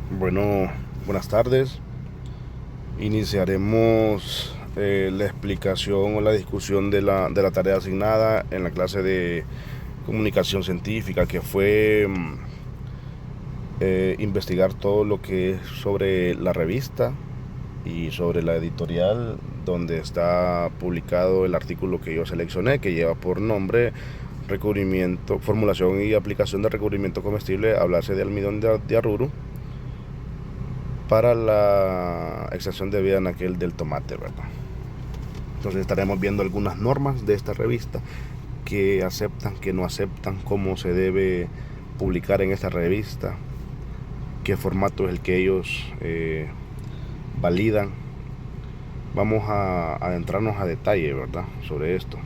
Bueno, buenas tardes. Iniciaremos la explicación o la discusión de la tarea asignada en la clase de comunicación científica, que fue investigar todo lo que es sobre la revista y sobre la editorial donde está publicado el artículo que yo seleccioné, que lleva por nombre recubrimiento, formulación y aplicación de recubrimiento comestible a base de almidón de aruro para la extensión de vida en aquel del tomate, ¿verdad? Entonces estaremos viendo algunas normas de esta revista, que aceptan, que no aceptan, cómo se debe publicar en esta revista, qué formato es el que ellos validan. Vamos a adentrarnos a detalle, ¿verdad?, sobre esto.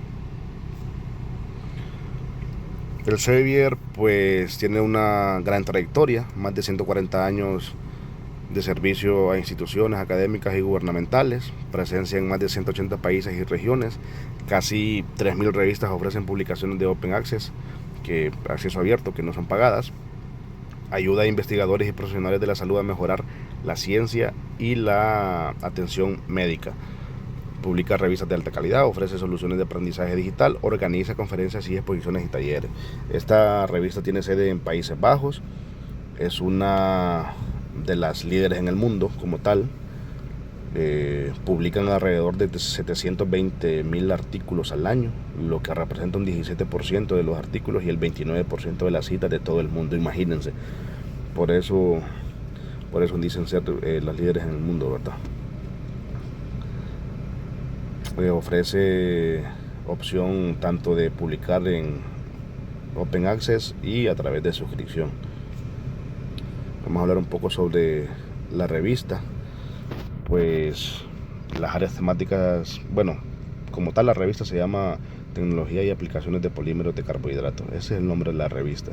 El Sevier pues tiene una gran trayectoria, más de 140 años de servicio a instituciones académicas y gubernamentales, presencia en más de 180 países y regiones, casi 3.000 revistas ofrecen publicaciones de Open Access, que acceso abierto, que no son pagadas, ayuda a investigadores y profesionales de la salud a mejorar la ciencia y la atención médica. Publica revistas de alta calidad, ofrece soluciones de aprendizaje digital, organiza conferencias y exposiciones y talleres. Esta revista tiene sede en Países Bajos, es una de las líderes en el mundo como tal. Publican alrededor de 720.000 artículos al año, lo que representa un 17% de los artículos y el 29% de las citas de todo el mundo, imagínense. Por eso, por eso dicen ser las líderes en el mundo, ¿verdad? Ofrece opción tanto de publicar en Open Access y a través de suscripción. Vamos a hablar un poco sobre la revista. Pues las áreas temáticas, bueno, como tal la revista se llama Tecnología y aplicaciones de polímeros de carbohidratos. Ese es el nombre de la revista.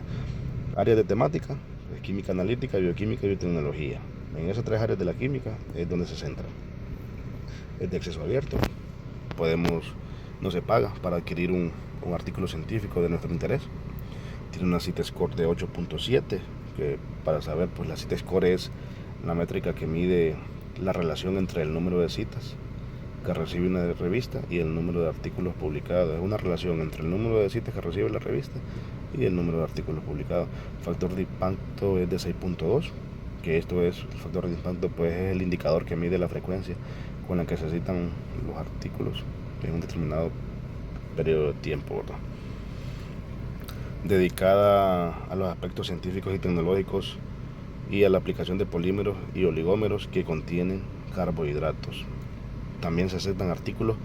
Áreas de temática: química analítica, bioquímica y biotecnología. En esas tres áreas de la química es donde se centra. Es de acceso abierto. Podemos, no se paga para adquirir un artículo científico de nuestro interés. Tiene una CITE Score de 8.7, que para saber, pues la CITE Score es la métrica que mide la relación entre el número de citas que recibe una revista y el número de artículos publicados. Es una relación entre el número de citas que recibe la revista y el número de artículos publicados. El factor de impacto es de 6.2, que esto es, el factor de impacto pues es el indicador que mide la frecuencia con la que se citan los artículos en un determinado periodo de tiempo, ¿verdad? Dedicada a los aspectos científicos y tecnológicos y a la aplicación de polímeros y oligómeros que contienen carbohidratos. También se aceptan artículos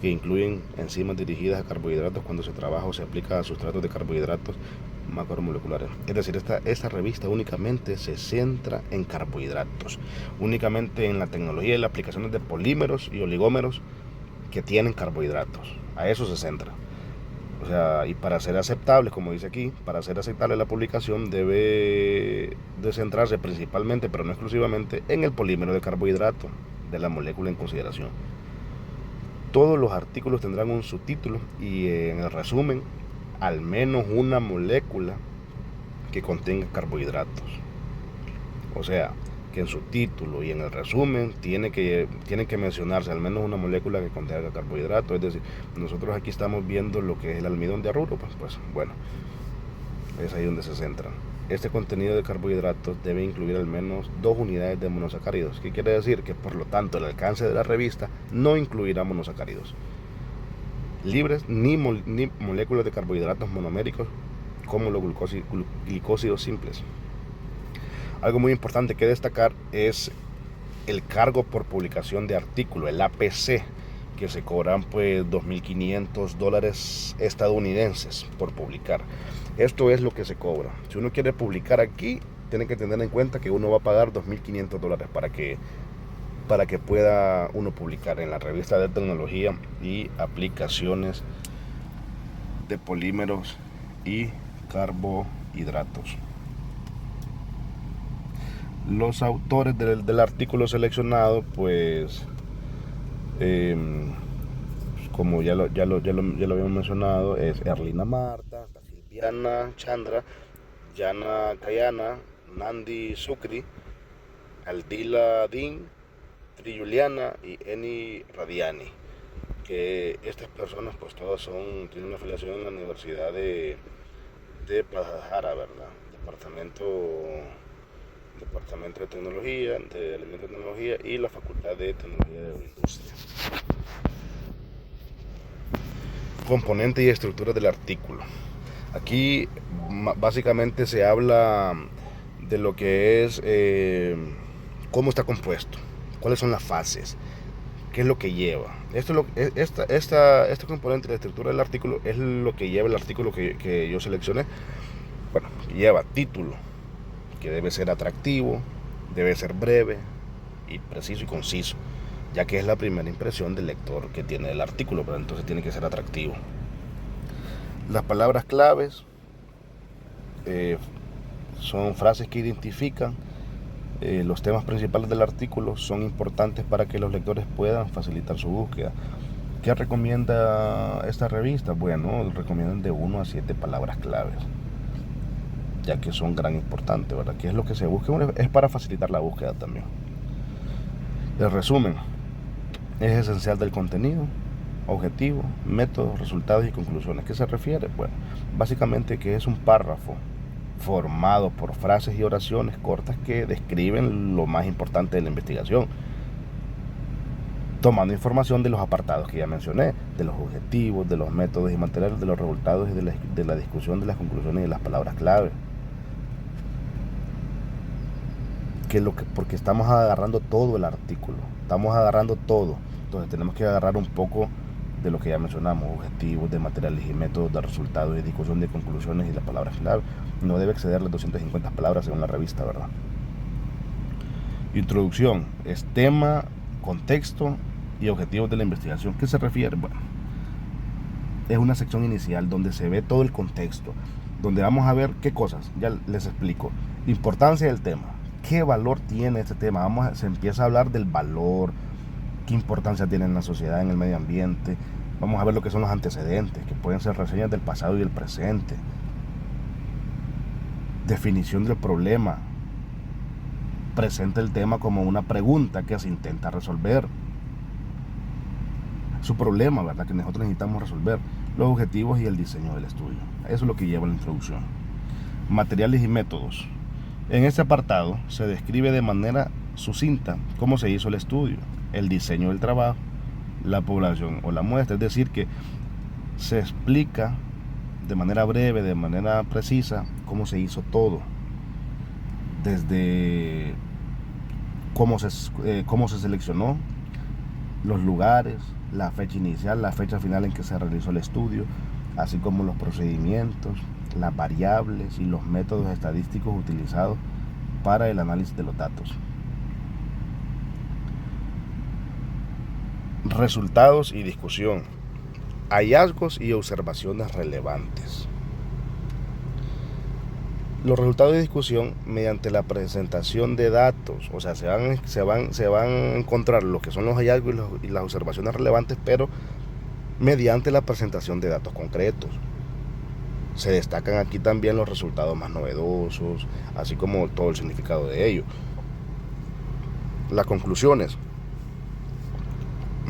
que incluyen enzimas dirigidas a carbohidratos cuando se trabaja o se aplica a sustratos de carbohidratos macromoleculares. Es decir, esta revista únicamente se centra en carbohidratos, únicamente en la tecnología y las aplicaciones de polímeros y oligómeros que tienen carbohidratos. A eso se centra. O sea, y para ser aceptable, como dice aquí, para ser aceptable la publicación debe de centrarse principalmente, pero no exclusivamente, en el polímero de carbohidrato de la molécula en consideración. Todos los artículos tendrán un subtítulo y en el resumen, al menos una molécula que contenga carbohidratos. O sea, que en su título y en el resumen tiene que mencionarse al menos una molécula que contenga carbohidratos. Es decir, nosotros aquí estamos viendo lo que es el almidón de aruro, pues bueno, es ahí donde se centran. Este contenido de carbohidratos debe incluir al menos 2 unidades de monosacáridos. ¿Qué quiere decir? Que por lo tanto el alcance de la revista no incluirá monosacáridos libres ni moléculas de carbohidratos monoméricos como los glicósidos simples. Algo muy importante que destacar es el cargo por publicación de artículo, el APC, que se cobran pues $2.500 estadounidenses por publicar. Esto es lo que se cobra. Si uno quiere publicar aquí, tiene que tener en cuenta que uno va a pagar $2.500 para que pueda uno publicar en la revista de tecnología y aplicaciones de polímeros y carbohidratos. Los autores del artículo seleccionado, pues, como ya lo habíamos mencionado, es Erlina Marta, Silviana Chandra, Jana Kayana, Nandi Sukri, Aldila Din, Tri Juliana y Eni Radiani, que estas personas pues todas tienen una afiliación en la Universidad de Guadalajara, ¿verdad? Departamento de Tecnología, de Elementos de Tecnología y la Facultad de Tecnología de la Industria. Componente y estructura del artículo. Aquí básicamente se habla de lo que es cómo está compuesto, cuáles son las fases, qué es lo que lleva. Este componente de la estructura del artículo es lo que lleva el artículo que yo seleccioné. Bueno, lleva título, que debe ser atractivo, debe ser breve y preciso y conciso, ya que es la primera impresión del lector que tiene el artículo, pero entonces tiene que ser atractivo. Las palabras claves son frases que identifican los temas principales del artículo, son importantes para que los lectores puedan facilitar su búsqueda. ¿Qué recomienda esta revista? Bueno, recomiendan de 1 a 7 palabras claves, ya que son gran importantes, ¿verdad? ¿Qué es lo que se busca? Es para facilitar la búsqueda también. El resumen es esencial del contenido, objetivo, métodos, resultados y conclusiones. ¿Qué se refiere? Bueno, básicamente que es un párrafo formado por frases y oraciones cortas que describen lo más importante de la investigación, tomando información de los apartados que ya mencioné, de los objetivos, de los métodos y materiales, de los resultados y de la discusión de las conclusiones y de las palabras clave. Porque estamos agarrando todo el artículo, estamos agarrando todo, entonces tenemos que agarrar un poco de lo que ya mencionamos, objetivos, de materiales y métodos, de resultados y discusión de conclusiones y las palabras clave. No debe exceder las 250 palabras según la revista, ¿verdad? Introducción es tema, contexto y objetivos de la investigación. ¿Qué se refiere? Bueno, es una sección inicial donde se ve todo el contexto, donde vamos a ver qué cosas, ya les explico. Importancia del tema, qué valor tiene este tema, se empieza a hablar del valor, qué importancia tiene en la sociedad, en el medio ambiente. Vamos a ver lo que son los antecedentes, que pueden ser reseñas del pasado y del presente. Definición del problema. Presenta el tema como una pregunta que se intenta resolver. Su problema, ¿verdad?, que nosotros necesitamos resolver. Los objetivos y el diseño del estudio. Eso es lo que lleva la introducción. Materiales y métodos. En este apartado se describe de manera sucinta cómo se hizo el estudio, el diseño del trabajo, la población o la muestra. Es decir, que se explica de manera breve, de manera precisa, cómo se hizo todo, desde cómo se seleccionó, los lugares, la fecha inicial, la fecha final en que se realizó el estudio, así como los procedimientos, las variables y los métodos estadísticos utilizados para el análisis de los datos. Resultados y discusión. Hallazgos y observaciones relevantes. Los resultados de discusión mediante la presentación de datos, o sea, se van a encontrar lo que son los hallazgos y las observaciones relevantes, pero mediante la presentación de datos concretos. Se destacan aquí también los resultados más novedosos, así como todo el significado de ellos. Las conclusiones.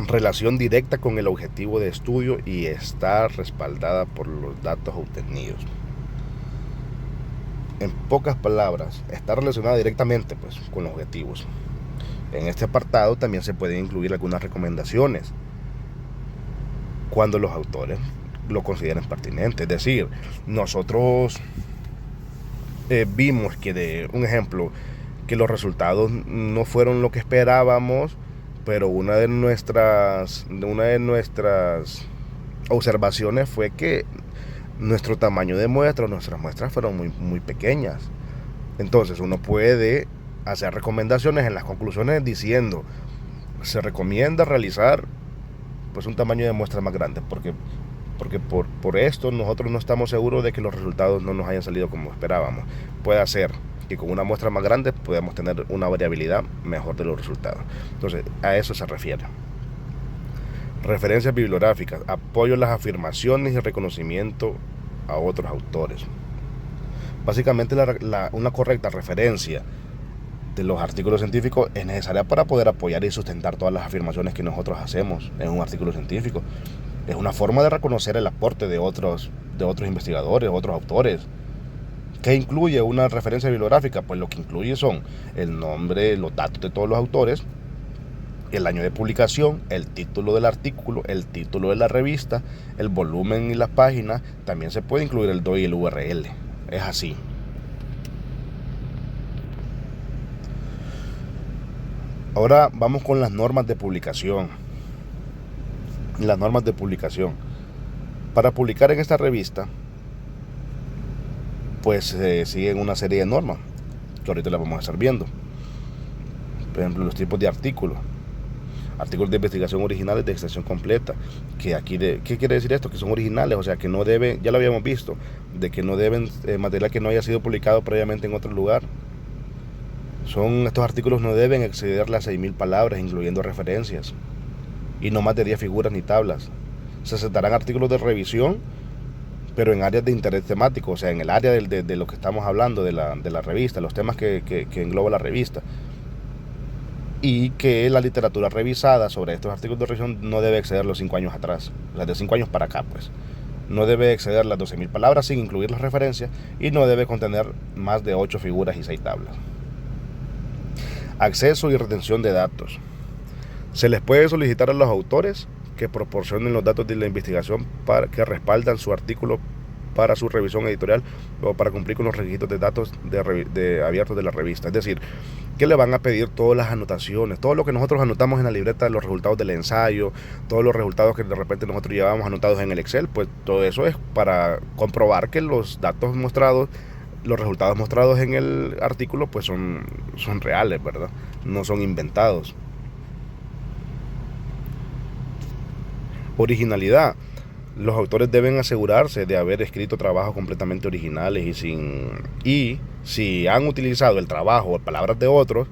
Relación directa con el objetivo de estudio y está respaldada por los datos obtenidos. En pocas palabras, está relacionada directamente con los objetivos. En este apartado también se pueden incluir algunas recomendaciones cuando los autores lo consideren pertinente. Es decir, nosotros vimos que, un ejemplo, que los resultados no fueron lo que esperábamos, pero una de nuestras observaciones fue que nuestro tamaño de muestra, nuestras muestras fueron muy pequeñas. Entonces uno puede hacer recomendaciones en las conclusiones diciendo, se recomienda realizar un tamaño de muestra más grande, porque por esto nosotros no estamos seguros de que los resultados no nos hayan salido como esperábamos. Puede ser que con una muestra más grande podamos tener una variabilidad mejor de los resultados. Entonces, a eso se refiere. Referencias bibliográficas, apoyo a las afirmaciones y reconocimiento a otros autores. Básicamente una correcta referencia de los artículos científicos es necesaria para poder apoyar y sustentar todas las afirmaciones que nosotros hacemos en un artículo científico. Es una forma de reconocer el aporte de otros investigadores, otros autores. ¿Qué incluye una referencia bibliográfica? Pues lo que incluye son el nombre, los datos de todos los autores, el año de publicación, el título del artículo, el título de la revista, el volumen y las páginas. También se puede incluir el DOI y el URL. Es así. Ahora vamos con las normas de publicación. Las normas de publicación. Para publicar en esta revista, pues se siguen una serie de normas que ahorita las vamos a estar viendo. Por ejemplo, los tipos de artículos. Artículos de investigación originales de extensión completa. ¿Qué quiere decir esto? Que son originales, o sea que no deben, ya lo habíamos visto, de que no deben, material que no haya sido publicado previamente en otro lugar. Estos artículos no deben exceder las 6.000 palabras, incluyendo referencias, y no más de 10 figuras ni tablas. Se aceptarán artículos de revisión, pero en áreas de interés temático, o sea, en el área de lo que estamos hablando, de la revista, los temas que engloba la revista. Y que la literatura revisada sobre estos artículos de revisión no debe exceder los 5 años atrás, o sea, de 5 años para acá, pues. No debe exceder las 12.000 palabras sin incluir las referencias, y no debe contener más de 8 figuras y 6 tablas. Acceso y retención de datos. Se les puede solicitar a los autores que proporcionen los datos de la investigación que respaldan su artículo para su revisión editorial o para cumplir con los requisitos de datos abiertos de la revista. Es decir, que le van a pedir todas las anotaciones, todo lo que nosotros anotamos en la libreta de los resultados del ensayo, todos los resultados que de repente nosotros llevábamos anotados en el Excel, pues todo eso es para comprobar que los datos mostrados, los resultados mostrados en el artículo, pues son reales, ¿verdad? No son inventados. Originalidad. Los autores deben asegurarse de haber escrito trabajos completamente originales y si han utilizado el trabajo o palabras de otros,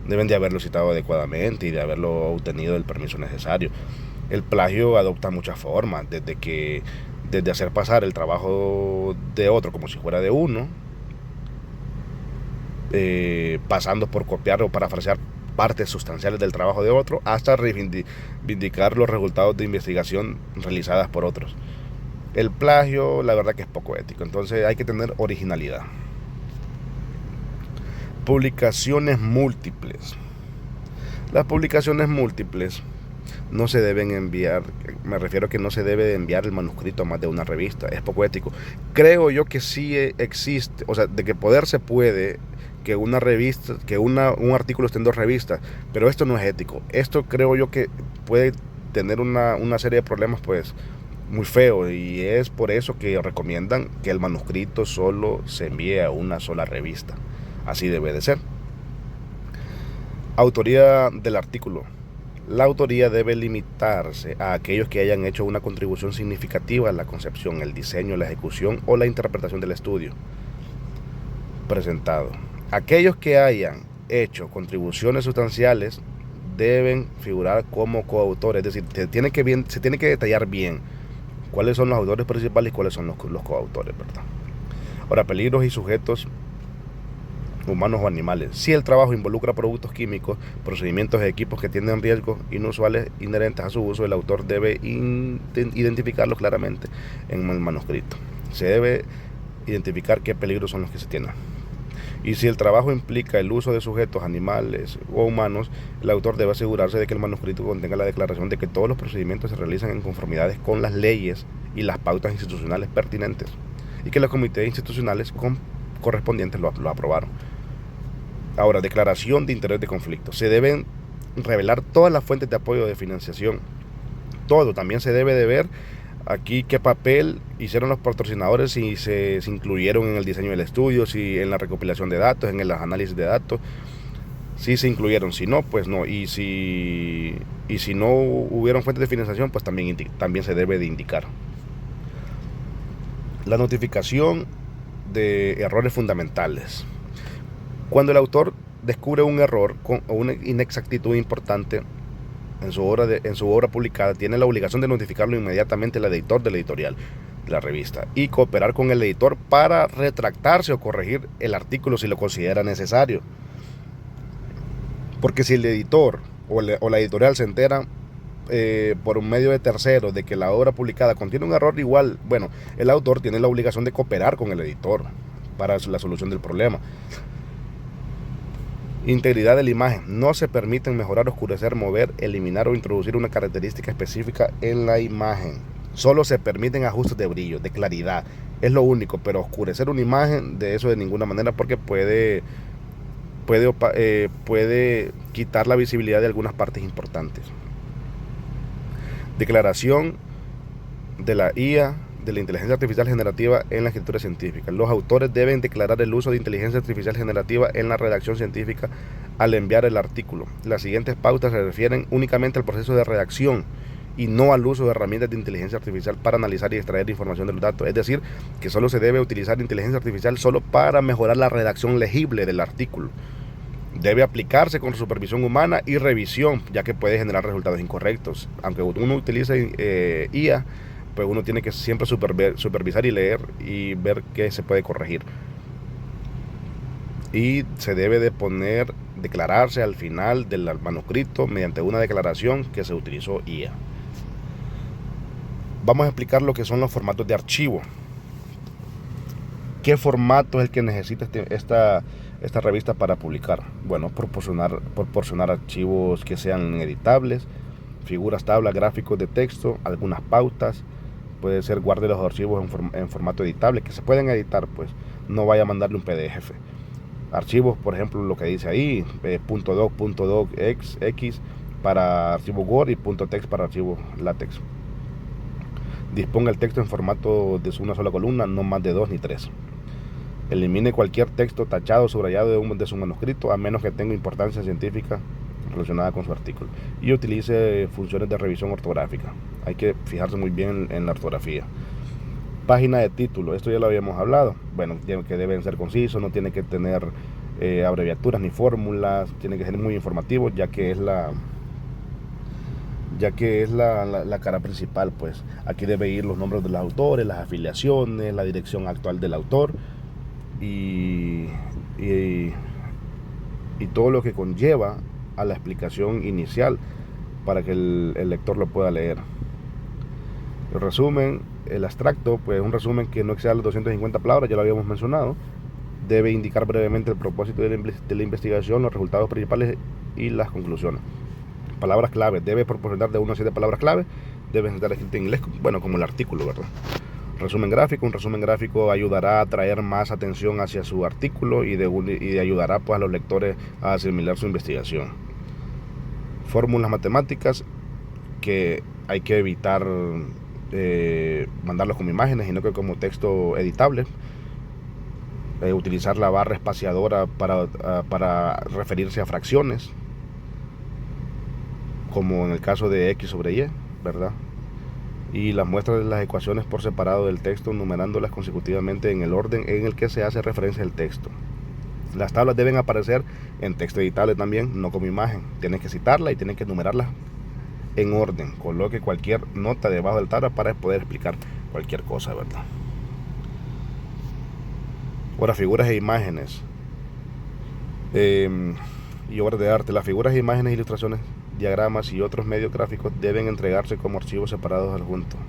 deben de haberlo citado adecuadamente y de haberlo obtenido el permiso necesario. El plagio adopta muchas formas, desde hacer pasar el trabajo de otro como si fuera de uno, pasando por copiar o parafrasear partes sustanciales del trabajo de otro, hasta reivindicar los resultados de investigación realizadas por otros. El plagio, la verdad que es poco ético, entonces hay que tener originalidad. Publicaciones múltiples. Las publicaciones múltiples no se deben enviar, me refiero a que no se debe enviar el manuscrito a más de una revista, es poco ético. Creo yo que sí existe, o sea, de que poder se puede que una revista, que un artículo esté en 2 revistas, pero esto no es ético. Esto creo yo que puede tener una serie de problemas, pues, muy feos, y es por eso que recomiendan que el manuscrito solo se envíe a una sola revista. Así debe de ser. Autoría del artículo. La autoría debe limitarse a aquellos que hayan hecho una contribución significativa a la concepción, el diseño, la ejecución o la interpretación del estudio presentado. Aquellos que hayan hecho contribuciones sustanciales deben figurar como coautores, es decir, se tiene que detallar bien cuáles son los autores principales y cuáles son los coautores, ¿verdad? Ahora, peligros y sujetos humanos o animales. Si el trabajo involucra productos químicos, procedimientos de equipos que tienen riesgos inusuales inherentes a su uso, el autor debe identificarlos claramente en el manuscrito. Se debe identificar qué peligros son los que se tienen. Y si el trabajo implica el uso de sujetos animales o humanos, el autor debe asegurarse de que el manuscrito contenga la declaración de que todos los procedimientos se realizan en conformidades con las leyes y las pautas institucionales pertinentes, y que los comités institucionales correspondientes lo aprobaron. Ahora, declaración de interés de conflicto. Se deben revelar todas las fuentes de apoyo de financiación. Todo. También se debe de ver aquí qué papel hicieron los patrocinadores, si se incluyeron en el diseño del estudio, si en la recopilación de datos, en el análisis de datos, si se incluyeron, si no, pues no. Y si no hubieron fuentes de financiación, pues también se debe de indicar. La notificación de errores fundamentales. Cuando el autor descubre un error o una inexactitud importante en su obra publicada, tiene la obligación de notificarlo inmediatamente al editor del editorial de la revista y cooperar con el editor para retractarse o corregir el artículo si lo considera necesario. Porque si el editor o la editorial se entera por un medio de terceros de que la obra publicada contiene un error, igual, bueno, el autor tiene la obligación de cooperar con el editor para la solución del problema. Integridad de la imagen. No se permiten mejorar, oscurecer, mover, eliminar o introducir una característica específica en la imagen. Solo se permiten ajustes de brillo, de claridad. Es lo único, pero oscurecer una imagen, de eso de ninguna manera, porque puede quitar la visibilidad de algunas partes importantes. Declaración de la IA, de la inteligencia artificial generativa en la escritura científica. Los autores deben declarar el uso de inteligencia artificial generativa en la redacción científica al enviar el artículo. Las siguientes pautas se refieren únicamente al proceso de redacción y no al uso de herramientas de inteligencia artificial para analizar y extraer información de los datos. Es decir, que solo se debe utilizar inteligencia artificial solo para mejorar la redacción legible del artículo. Debe aplicarse con supervisión humana y revisión, ya que puede generar resultados incorrectos. Aunque uno utilice IA, pues uno tiene que siempre supervisar y leer y ver qué se puede corregir. Y se debe de declararse al final del manuscrito mediante una declaración que se utilizó IA. Vamos a explicar lo que son los formatos de archivo. ¿Qué formato es el que necesita esta revista para publicar? Bueno, proporcionar archivos que sean editables, figuras, tablas, gráficos de texto, algunas pautas. Puede ser guarde los archivos en formato editable, que se pueden editar, pues no vaya a mandarle un PDF. Archivos, por ejemplo, lo que dice ahí, .doc.docx para archivo Word y .text para archivo LaTeX. Disponga el texto en formato de una sola columna, no más de 2 ni 3. Elimine cualquier texto tachado o subrayado de su manuscrito, a menos que tenga importancia científica relacionada con su artículo. Y utilice funciones de revisión ortográfica. Hay que fijarse muy bien en la ortografía. Página de título, esto ya lo habíamos hablado. Bueno, que deben ser concisos, no tiene que tener abreviaturas ni fórmulas, tiene que ser muy informativo, ya que es la cara principal. Pues aquí debe ir los nombres de los autores, las afiliaciones, la dirección actual del autor y todo lo que conlleva a la explicación inicial para que el lector lo pueda leer. El resumen, el abstracto, pues un resumen que no exceda las 250 palabras, ya lo habíamos mencionado. Debe indicar brevemente el propósito de la investigación, los resultados principales y las conclusiones. Palabras clave, debe proporcionar de 1 a 7 palabras clave, deben estar escritas en inglés, bueno, como el artículo, ¿verdad? Resumen gráfico, un resumen gráfico ayudará a atraer más atención hacia su artículo y ayudará pues a los lectores a asimilar su investigación. Fórmulas matemáticas, que hay que evitar mandarlos como imágenes, sino que como texto editable. Utilizar la barra espaciadora para referirse a fracciones, como en el caso de X sobre Y, ¿verdad? Y las muestras de las ecuaciones por separado del texto, numerándolas consecutivamente en el orden en el que se hace referencia al texto. Las tablas deben aparecer en texto editable también, no como imagen. Tienen que citarla y tienen que numerarla en orden. Coloque cualquier nota debajo del tabla para poder explicar cualquier cosa, ¿verdad? Ahora, figuras e imágenes y obras de arte. Las figuras, imágenes, ilustraciones, diagramas y otros medios gráficos deben entregarse como archivos separados adjuntos.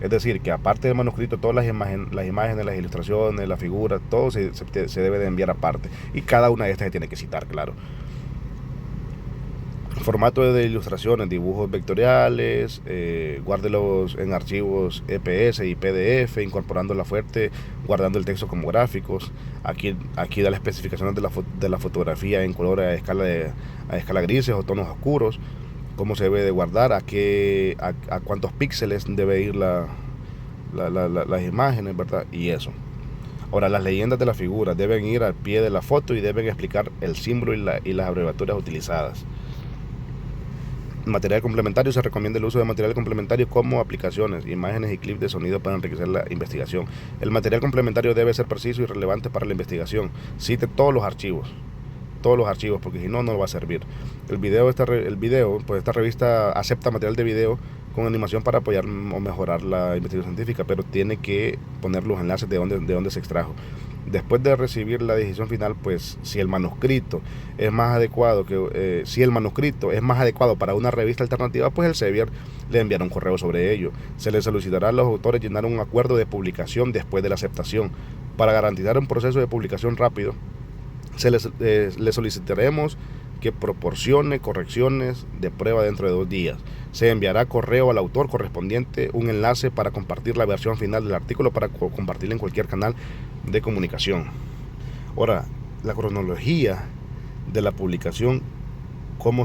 Es decir, que aparte del manuscrito, todas las imágenes, las ilustraciones, las figuras, todo se debe de enviar aparte. Y cada una de estas se tiene que citar, claro. Formato de ilustraciones, dibujos vectoriales, guárdelos en archivos EPS y PDF, incorporando la fuente, guardando el texto como gráficos. Aquí da las especificaciones de la fotografía en color a escala grises o tonos oscuros, cómo se debe de guardar, a cuántos píxeles debe ir las imágenes, ¿verdad? Y eso. Ahora, las leyendas de la figura deben ir al pie de la foto y deben explicar el símbolo y las abreviaturas utilizadas. Material complementario, se recomienda el uso de material complementario como aplicaciones, imágenes y clips de sonido para enriquecer la investigación. El material complementario debe ser preciso y relevante para la investigación. Cite todos los archivos, porque si no, no va a servir. Pues esta revista acepta material de video con animación para apoyar o mejorar la investigación científica, pero tiene que poner los enlaces de dónde se extrajo. Después de recibir la decisión final, pues si el manuscrito es más adecuado para una revista alternativa, pues el Sevier le enviará un correo sobre ello. Se les solicitará a los autores llenar un acuerdo de publicación después de la aceptación. Para garantizar un proceso de publicación rápido, les solicitaremos que proporcione correcciones de prueba dentro de 2 días. Se enviará correo al autor correspondiente un enlace para compartir la versión final del artículo para compartirla en cualquier canal de comunicación. Ahora, la cronología de la publicación, ¿cómo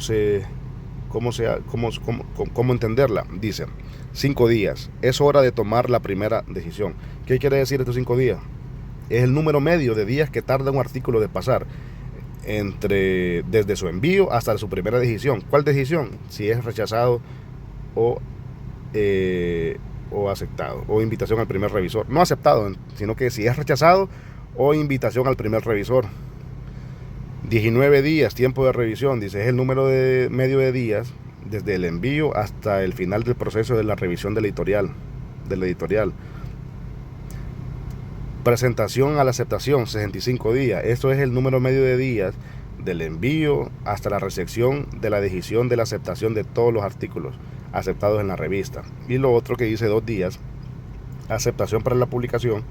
entenderla? Dice, 5 días, es hora de tomar la primera decisión. ¿Qué quiere decir estos 5 días? Es el número medio de días que tarda un artículo de pasar desde su envío hasta su primera decisión. ¿Cuál decisión? Si es rechazado o aceptado, o invitación al primer revisor. No aceptado, sino que si es rechazado o invitación al primer revisor. 19 días, tiempo de revisión, dice, es el número medio de días desde el envío hasta el final del proceso de la revisión del editorial. Presentación a la aceptación, 65 días. Esto es el número medio de días del envío hasta la recepción de la decisión de la aceptación de todos los artículos aceptados en la revista. Y lo otro que dice 2 días, aceptación para la publicación,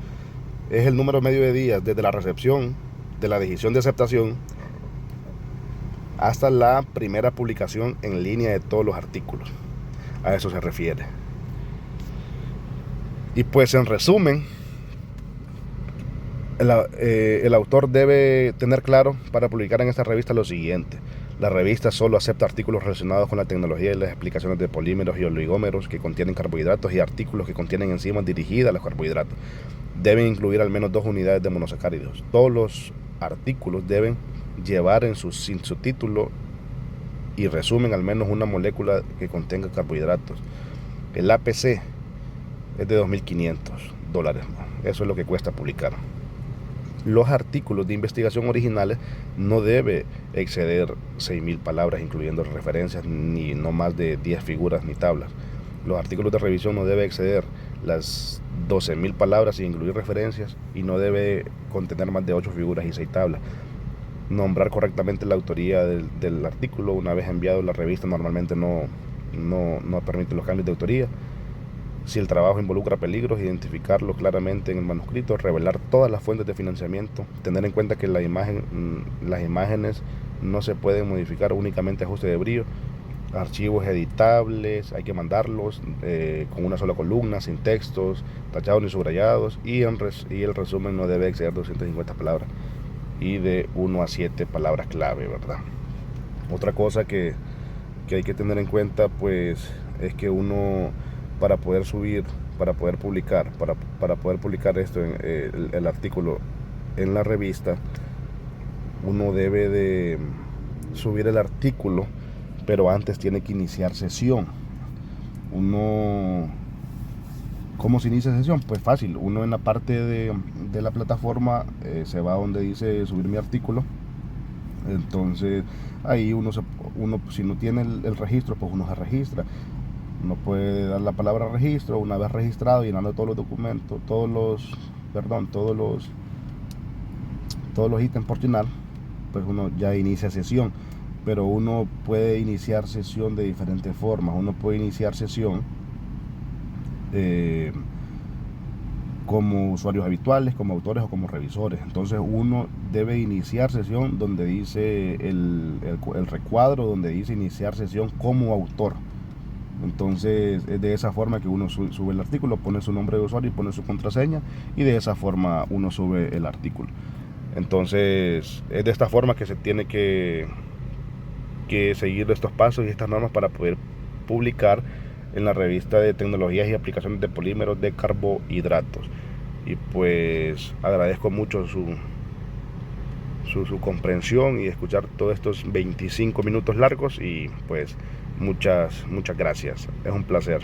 es el número medio de días desde la recepción de la decisión de aceptación hasta la primera publicación en línea de todos los artículos. A eso se refiere. Y pues en resumen, el autor debe tener claro para publicar en esta revista lo siguiente: la revista solo acepta artículos relacionados con la tecnología y las explicaciones de polímeros y oligómeros que contienen carbohidratos y artículos que contienen enzimas dirigidas a los carbohidratos. Deben incluir al menos 2 unidades de monosacáridos. Todos los artículos deben llevar en su título y resumen al menos una molécula que contenga carbohidratos. El APC es de $2.500. Eso es lo que cuesta publicar. Los artículos de investigación originales no debe exceder 6.000 palabras, incluyendo referencias, ni no más de 10 figuras ni tablas. Los artículos de revisión no debe exceder las 12.000 palabras sin incluir referencias, y no debe contener más de 8 figuras y 6 tablas. Nombrar correctamente la autoría del artículo. Una vez enviado, la revista normalmente no permite los cambios de autoría. Si el trabajo involucra peligros, identificarlo claramente en el manuscrito, revelar todas las fuentes de financiamiento, tener en cuenta que las imágenes no se pueden modificar, únicamente ajuste de brillo, archivos editables, hay que mandarlos con una sola columna, sin textos, tachados ni subrayados, y el resumen no debe exceder 250 palabras y de 1 a 7 palabras clave, ¿verdad? Otra cosa que hay que tener en cuenta, pues, es que uno, para poder publicar esto, el artículo en la revista, uno debe de subir el artículo, pero antes tiene que iniciar sesión. ¿Cómo se inicia sesión? Pues fácil, uno en la parte de la plataforma se va donde dice subir mi artículo. Entonces ahí uno si no tiene el registro, pues uno se registra. Uno puede dar la palabra registro. Una vez registrado, llenando todos los documentos, todos los ítems por llenar, pues uno ya inicia sesión. Pero uno puede iniciar sesión de diferentes formas. Uno puede iniciar sesión como usuarios habituales, como autores o como revisores. Entonces uno debe iniciar sesión donde dice el recuadro, donde dice iniciar sesión como autor. Entonces es de esa forma que uno sube el artículo, pone su nombre de usuario y pone su contraseña, y de esa forma uno sube el artículo. Entonces es de esta forma que se tiene que seguir estos pasos y estas normas para poder publicar en la revista de tecnologías y aplicaciones de polímeros de carbohidratos. Y pues agradezco mucho su comprensión y escuchar todos estos 25 minutos largos, y pues muchas gracias. Es un placer.